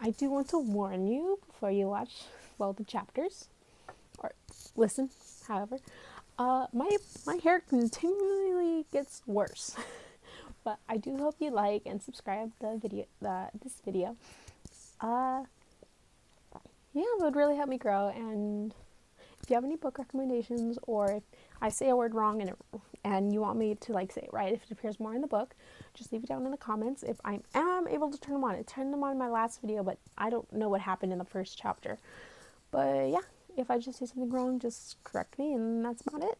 I do want to warn you before you watch, the chapters, or listen, however. My hair continually gets worse, but I do hope you like and subscribe this video. Yeah, it would really help me grow. And if you have any book recommendations, or if I say a word wrong and you want me to say it right, if it appears more in the book, just leave it down in the comments. If I am able to turn them on, I turned them on in my last video, but I don't know what happened in the first chapter. But yeah, if I just say something wrong, just correct me, and that's about it.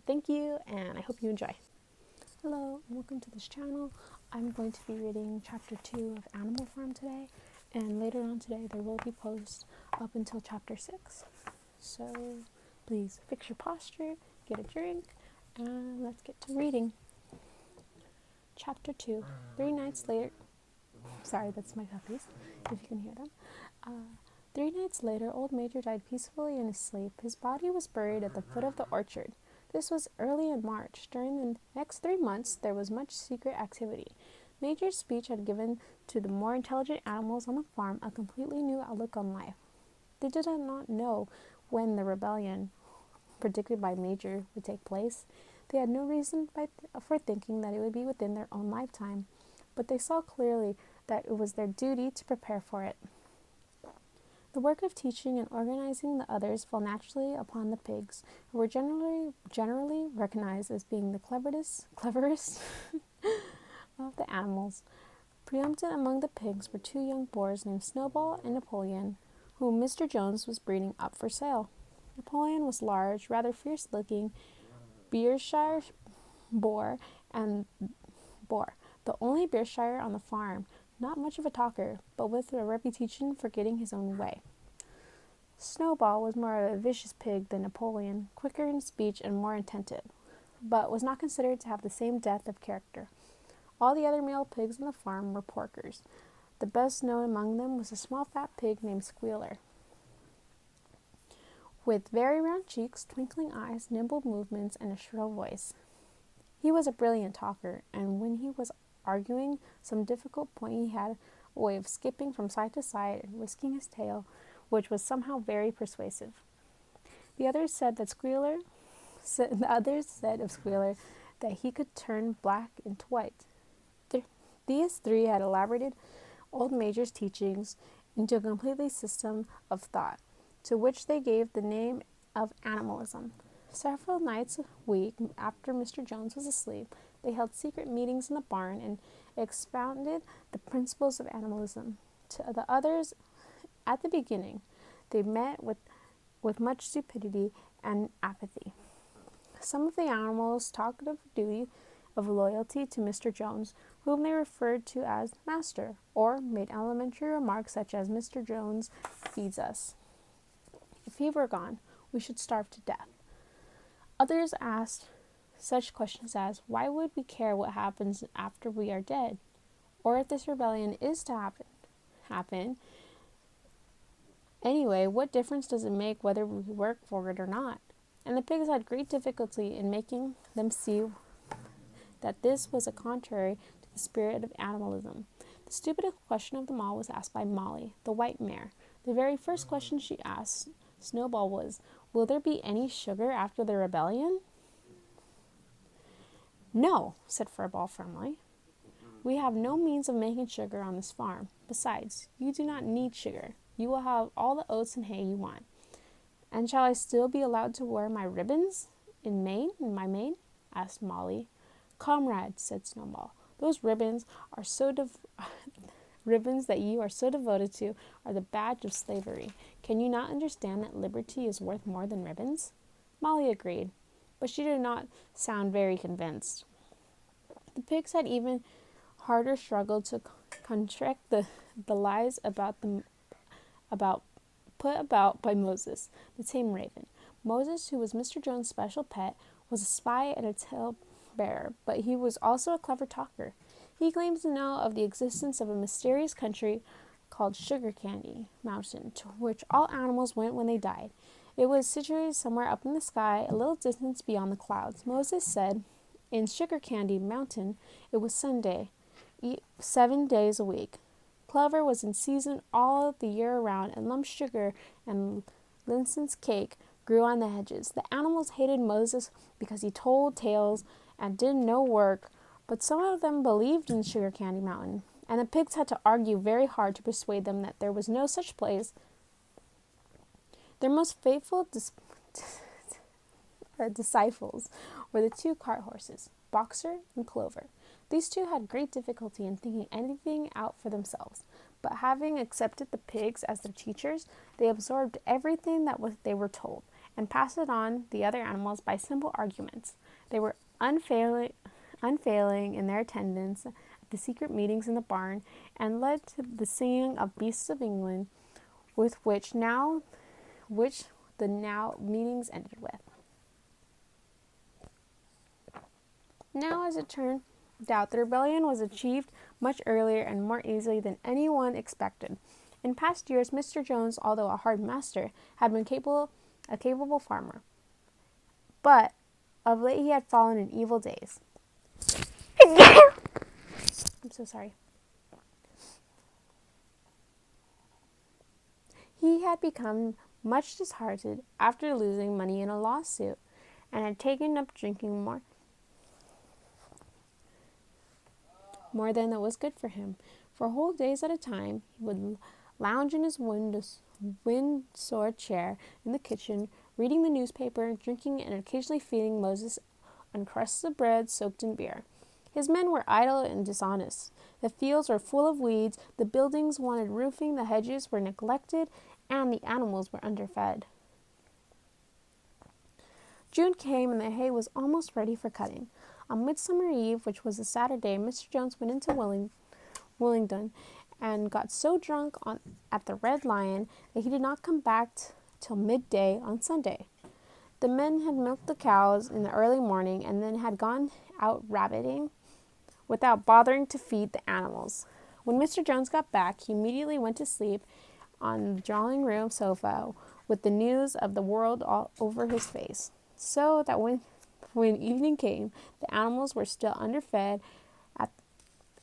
Thank you, and I hope you enjoy. Hello, and welcome to this channel. I'm going to be reading chapter 2 of Animal Farm today, and later on today there will be posts up until chapter 6. So please fix your posture, get a drink, and let's get to reading. Chapter 2, 3 nights later. Sorry, that's my puppies, if you can hear them. 3 nights later, old Major died peacefully in his sleep. His body was buried at the foot of the orchard. This was early in March. During the next 3 months, there was much secret activity. Major's speech had given to the more intelligent animals on the farm a completely new outlook on life. They did not know when the rebellion predicted by Major would take place. They had no reason for thinking that it would be within their own lifetime, but they saw clearly that it was their duty to prepare for it. The work of teaching and organizing the others fell naturally upon the pigs, who were generally recognized as being the cleverest of the animals. Preeminent among the pigs were 2 young boars named Snowball and Napoleon, whom Mr. Jones was breeding up for sale. Napoleon was large, rather fierce-looking Berkshire boar, the only Berkshire on the farm. Not much of a talker, but with a reputation for getting his own way. Snowball was more of a vicious pig than Napoleon, quicker in speech and more attentive, but was not considered to have the same depth of character. All the other male pigs on the farm were porkers. The best known among them was a small fat pig named Squealer, with very round cheeks, twinkling eyes, nimble movements, and a shrill voice. He was a brilliant talker, and when he was arguing some difficult point, he had a way of skipping from side to side and whisking his tail, which was somehow very persuasive. The others said of Squealer that he could turn black into white. These 3 had elaborated old Major's teachings into a complete system of thought, to which they gave the name of animalism. Several nights a week after Mr. Jones was asleep, they held secret meetings in the barn and expounded the principles of animalism to the others. At the beginning, they met with much stupidity and apathy. Some of the animals talked of duty of loyalty to Mr. Jones, whom they referred to as Master, or made elementary remarks such as, "Mr. Jones feeds us. If he were gone, we should starve to death." Others asked such questions as, "Why would we care what happens after we are dead? Or if this rebellion is to happen, anyway, what difference does it make whether we work for it or not?" And the pigs had great difficulty in making them see that this was contrary to the spirit of animalism. The stupidest question of them all was asked by Molly, the white mare. The very first question she asked Snowball was, "Will there be any sugar after the rebellion?" "No," said Furball firmly. "We have no means of making sugar on this farm. Besides, you do not need sugar. You will have all the oats and hay you want." "And shall I still be allowed to wear my ribbons in my mane?" asked Molly. "Comrade," said Snowball, "those ribbons that you are so devoted to are the badge of slavery. Can you not understand that liberty is worth more than ribbons?" Molly agreed, but she did not sound very convinced. The pigs had even harder struggle to contract the lies put about by Moses, the tame raven. Moses, who was Mr. Jones' special pet, was a spy and a tale-bearer, but he was also a clever talker. He claimed to know of the existence of a mysterious country called Sugar Candy Mountain, to which all animals went when they died. It was situated somewhere up in the sky, a little distance beyond the clouds. Moses said in Sugar Candy Mountain it was Sunday, 7 days a week. Clover was in season all the year around, and lump sugar and Lindson's cake grew on the hedges. The animals hated Moses because he told tales and did no work, but some of them believed in Sugar Candy Mountain, and the pigs had to argue very hard to persuade them that there was no such place. Their most faithful disciples were the two cart horses, Boxer and Clover. These two had great difficulty in thinking anything out for themselves, but having accepted the pigs as their teachers, they absorbed everything they were told and passed it on the other animals by simple arguments. They were unfailing in their attendance at the secret meetings in the barn, and led to the singing of Beasts of England, with which the now meetings ended with. Now, as it turned out, the rebellion was achieved much earlier and more easily than anyone expected. In past years, Mr. Jones, although a hard master, had been a capable farmer. But of late he had fallen in evil days. I'm so sorry. He had become much disheartened after losing money in a lawsuit, and had taken up drinking more than that was good for him. For whole days at a time, he would lounge in his wind-sore chair in the kitchen, reading the newspaper, drinking, and occasionally feeding Moses on crusts of bread soaked in beer. His men were idle and dishonest. The fields were full of weeds, the buildings wanted roofing, the hedges were neglected, and the animals were underfed. June came, and the hay was almost ready for cutting. On Midsummer Eve, which was a Saturday, Mr. Jones went into Willingdon and got so drunk at the Red Lion that he did not come back till midday on Sunday. The men had milked the cows in the early morning and then had gone out rabbiting without bothering to feed the animals. When Mr. Jones got back, he immediately went to sleep on the drawing room sofa with the news of the world all over his face, so that when evening came, the animals were still underfed.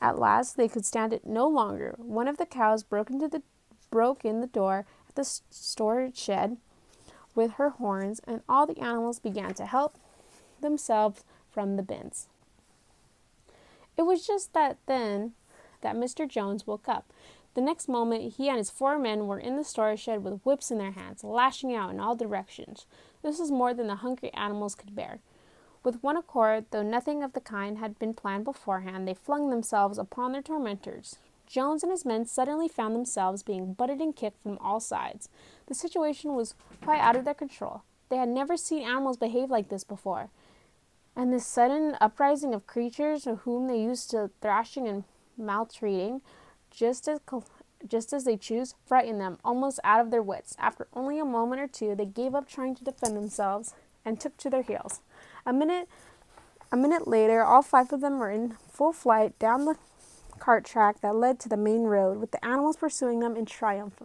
At last they could stand it no longer. One of the cows broke in the door at the storage shed with her horns, and all the animals began to help themselves from the bins. It was just then that Mr. Jones woke up. The next moment, he and his 4 men were in the storage shed with whips in their hands, lashing out in all directions. This was more than the hungry animals could bear. With one accord, though nothing of the kind had been planned beforehand, they flung themselves upon their tormentors. Jones and his men suddenly found themselves being butted and kicked from all sides. The situation was quite out of their control. They had never seen animals behave like this before, and this sudden uprising of creatures whom they used to thrashing and maltreating, just as they choose, frightened them almost out of their wits. After only a moment or two, they gave up trying to defend themselves and took to their heels. A minute later, all 5 of them were in full flight down the cart track that led to the main road, with the animals pursuing them in triumph.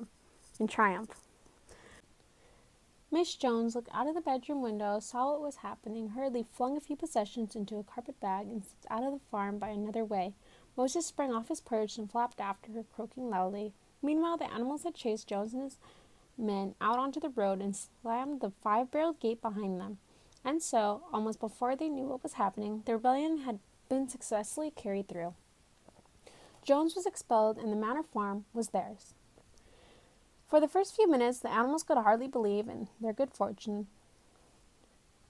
Miss Jones looked out of the bedroom window, saw what was happening, hurriedly flung a few possessions into a carpet bag, and slipped out of the farm by another way. Moses sprang off his perch and flapped after her, croaking loudly. Meanwhile, the animals had chased Jones and his men out onto the road and slammed the 5-barreled gate behind them. And so, almost before they knew what was happening, the rebellion had been successfully carried through. Jones was expelled, and the Manor Farm was theirs. For the first few minutes, the animals could hardly believe in their good fortune.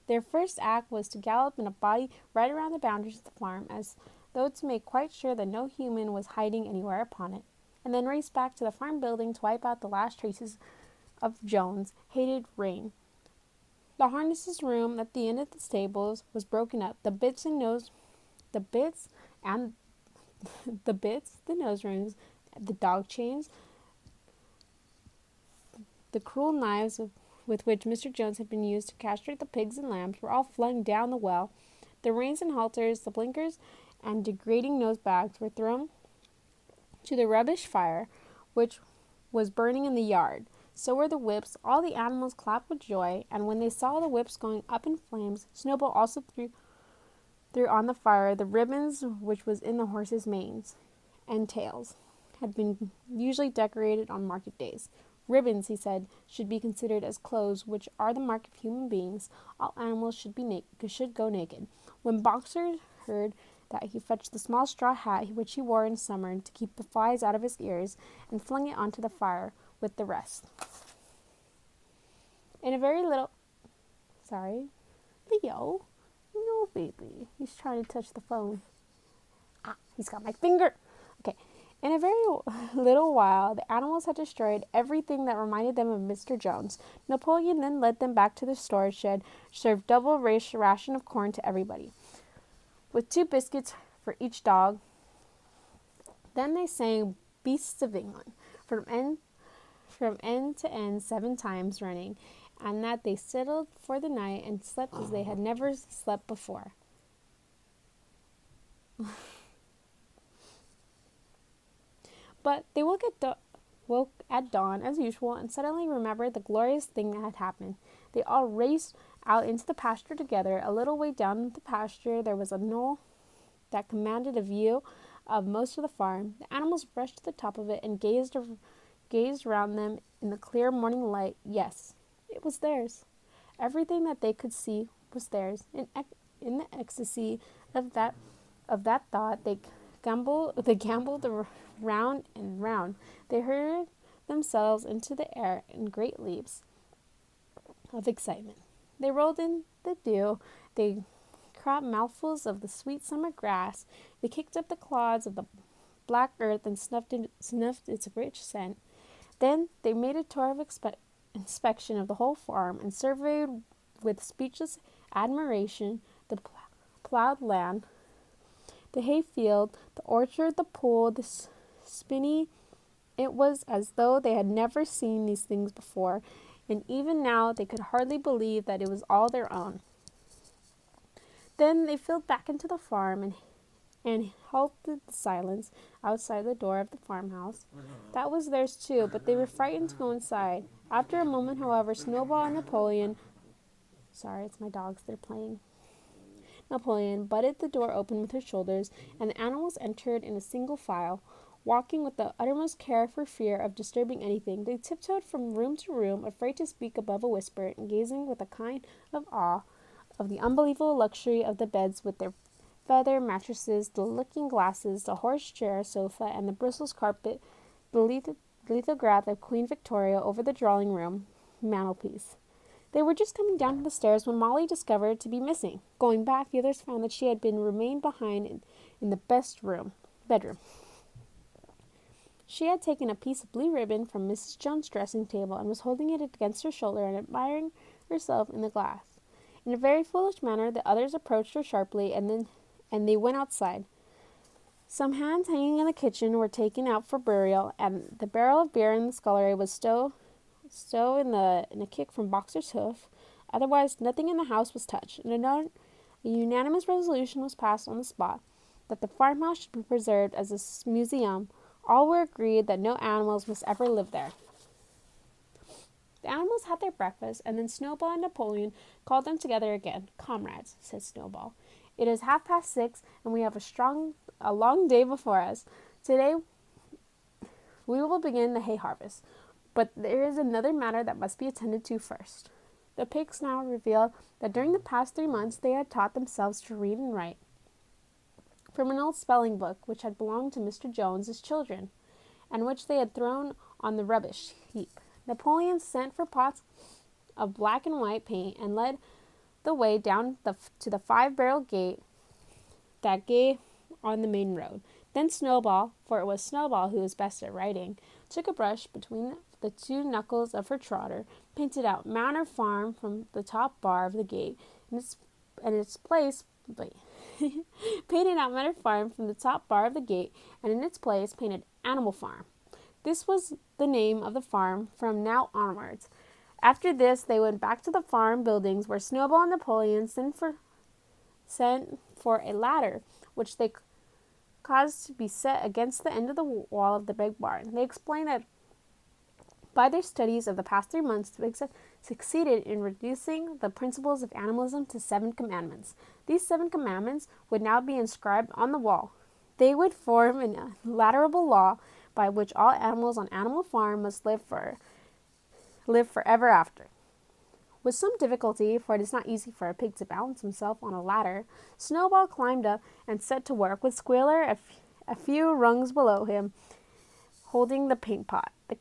Their first act was to gallop in a body right around the boundaries of the farm, as though to make quite sure that no human was hiding anywhere upon it, and then race back to the farm building to wipe out the last traces of Jones' hated reign. The harnesses room at the end of the stables was broken up. The bits, the nose rings, the dog chains, the cruel knives with which Mr. Jones had been used to castrate the pigs and lambs were all flung down the well. The reins and halters, the blinkers, and degrading nose bags were thrown to the rubbish fire, which was burning in the yard. So were the whips. All the animals clapped with joy, and when they saw the whips going up in flames, Snowball also threw on the fire the ribbons which was in the horses' manes and tails. had been usually decorated on market days. Ribbons, he said, should be considered as clothes, which are the mark of human beings. All animals should go naked. When Boxer heard that, he fetched the small straw hat which he wore in summer to keep the flies out of his ears, and flung it onto the fire with the rest. In a very little... Sorry. Leo. No, baby. He's trying to touch the phone. Ah, he's got my finger. Okay. In a very little while, the animals had destroyed everything that reminded them of Mr. Jones. Napoleon then led them back to the storage shed, served double ration of corn to everybody, with 2 biscuits for each dog. Then they sang Beasts of England from end to end 7 times running, and that they settled for the night and slept as they had never slept before. But they woke at dawn as usual and suddenly remembered the glorious thing that had happened. They all raced out into the pasture together. A little way down the pasture there was a knoll that commanded a view of most of the farm. The animals rushed to the top of it and gazed round them in the clear morning light. Yes, it was theirs. Everything that they could see was theirs. In the ecstasy of that thought, they gamboled round and round. They hurled themselves into the air in great leaps of excitement. They rolled in the dew. They cropped mouthfuls of the sweet summer grass. They kicked up the clods of the black earth and snuffed its rich scent. Then they made a tour of inspection of the whole farm and surveyed with speechless admiration the plowed land, the hayfield, the orchard, the pool, the spinney. It was as though they had never seen these things before, and even now they could hardly believe that it was all their own. Then they filed back into the farm and halted the silence outside the door of the farmhouse. That was theirs too, but they were frightened to go inside. After a moment, however, Snowball and Napoleon... Sorry, it's my dogs, they're playing. Napoleon butted the door open with her shoulders, and the animals entered in a single file, walking with the uttermost care for fear of disturbing anything. They tiptoed from room to room, afraid to speak above a whisper, and gazing with a kind of awe of the unbelievable luxury of the beds with their feather mattresses, the looking-glasses, the horse-chair sofa, and the Brussels carpet, the lithograph of Queen Victoria over the drawing-room mantelpiece. They were just coming down the stairs when Molly discovered to be missing. Going back, the others found that she had remained behind in the bedroom. She had taken a piece of blue ribbon from Mrs. Jones' dressing table and was holding it against her shoulder and admiring herself in the glass. In a very foolish manner, the others approached her sharply, and they went outside. Some hands hanging in the kitchen were taken out for burial, and the barrel of beer in the scullery was stowed in a kick from Boxer's hoof. Otherwise, nothing in the house was touched, and a unanimous resolution was passed on the spot that the farmhouse should be preserved as a museum. All were agreed that no animals must ever live there. The animals had their breakfast, and then Snowball and Napoleon called them together again. "Comrades," said Snowball, "it is 6:30, and we have a long day before us. Today we will begin the hay harvest, but there is another matter that must be attended to first." The pigs now revealed that during the past 3 months they had taught themselves to read and write from an old spelling book which had belonged to Mr. Jones as children, and which they had thrown on the rubbish heap. Napoleon sent for pots of black and white paint and led the way down to the 5-barrel gate that gave on the main road. Then Snowball, for it was Snowball who was best at writing, took a brush between the 2 knuckles of her trotter, painted out Manor Farm from the top bar of the gate, painted out Manor Farm from the top bar of the gate, and in its place painted Animal Farm. This was the name of the farm from now onwards. After this, they went back to the farm buildings, where Snowball and Napoleon sent for a ladder, which they caused to be set against the end of the wall of the big barn. They explained that by their studies of the past 3 months, the pigs had succeeded in reducing the principles of animalism to 7 commandments. These 7 commandments would now be inscribed on the wall. They would form an unalterable law by which all animals on Animal Farm must live forever after. With some difficulty, for it is not easy for a pig to balance himself on a ladder, Snowball climbed up and set to work with Squealer a few rungs below him, holding the paint pot. The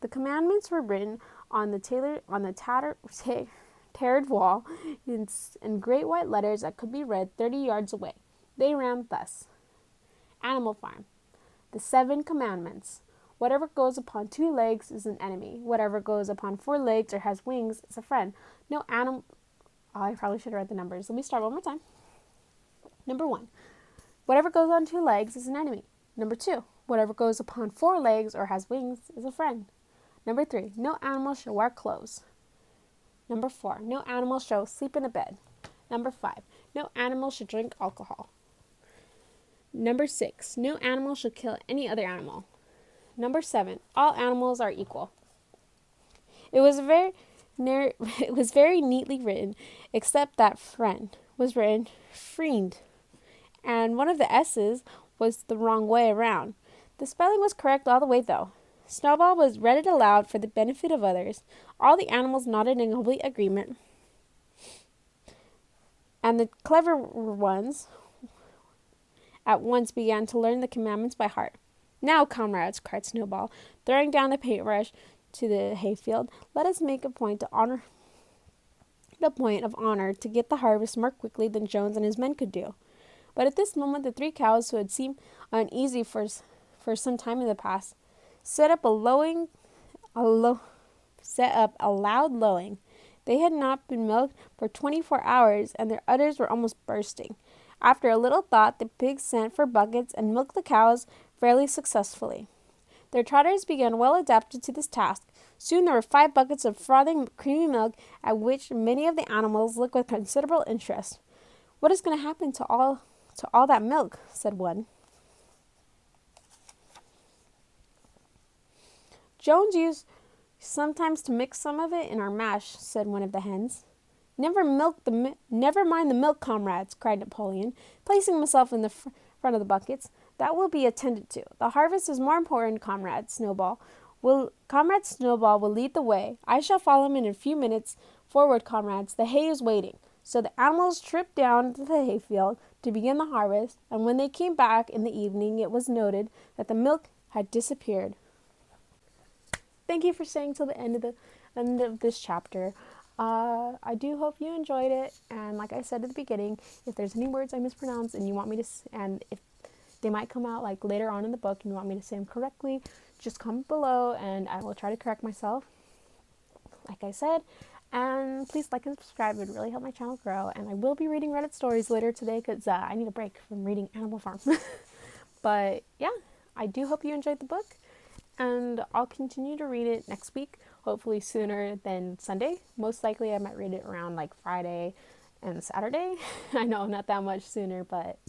commandments were written on the tattered wall in great white letters that could be read 30 yards away. They ran thus: Animal Farm. The 7 commandments. Whatever goes upon 2 legs is an enemy. Whatever goes upon 4 legs or has wings is a friend. No animal... Oh, I probably should have read the numbers. Let me start one more time. Number 1. Whatever goes on 2 legs is an enemy. Number 2. Whatever goes upon 4 legs or has wings is a friend. Number 3. No animal shall wear clothes. Number 4. No animal shall sleep in a bed. Number 5. No animal should drink alcohol. Number 6. No animal shall kill any other animal. Number 7. All animals are equal. It was very neatly written, except that friend was written friend, and one of the S's was the wrong way around. The spelling was correct all the way, though. Snowball was read it aloud for the benefit of others. All the animals nodded in complete agreement, and the clever ones at once began to learn the commandments by heart. Now, comrades, cried Snowball, throwing down the paintbrush to the hayfield, let us make a point of honor to get the harvest more quickly than Jones and his men could do. But at this moment the 3 cows, who had seemed uneasy for some time in the past, set up a loud lowing. They had not been milked for 24 hours, and their udders were almost bursting. After a little thought, the pigs sent for buckets and milked the cows fairly successfully. Their trotters began well adapted to this task. Soon there were 5 buckets of frothing, creamy milk, at which many of the animals looked with considerable interest. "What is going to happen to all that milk?" said one. "Jones used sometimes to mix some of it in our mash," said one of the hens. Never mind the milk, comrades," cried Napoleon, placing himself in the front of the buckets. "That will be attended to. The harvest is more important, Comrade Snowball will lead the way. I shall follow him in a few minutes. Forward, comrades, the hay is waiting." So the animals tripped down to the hayfield to begin the harvest, and when they came back in the evening it was noted that the milk had disappeared. Thank you for staying till the end of this chapter. I do hope you enjoyed it, and like I said at the beginning, if there's any words I mispronounce and you want me to, and if they might come out like later on in the book and you want me to say them correctly, just comment below and I will try to correct myself, like I said. And please like and subscribe. It would really help my channel grow, and I will be reading Reddit stories later today because I need a break from reading Animal Farm. But yeah, I do hope you enjoyed the book, and I'll continue to read it next week, hopefully sooner than Sunday. Most likely I might read it around like Friday and Saturday. I know, not that much sooner, but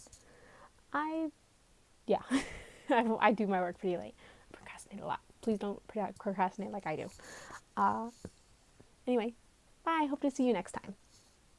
I do my work pretty late. I procrastinate a lot. Please don't procrastinate like I do. Anyway, bye. Hope to see you next time.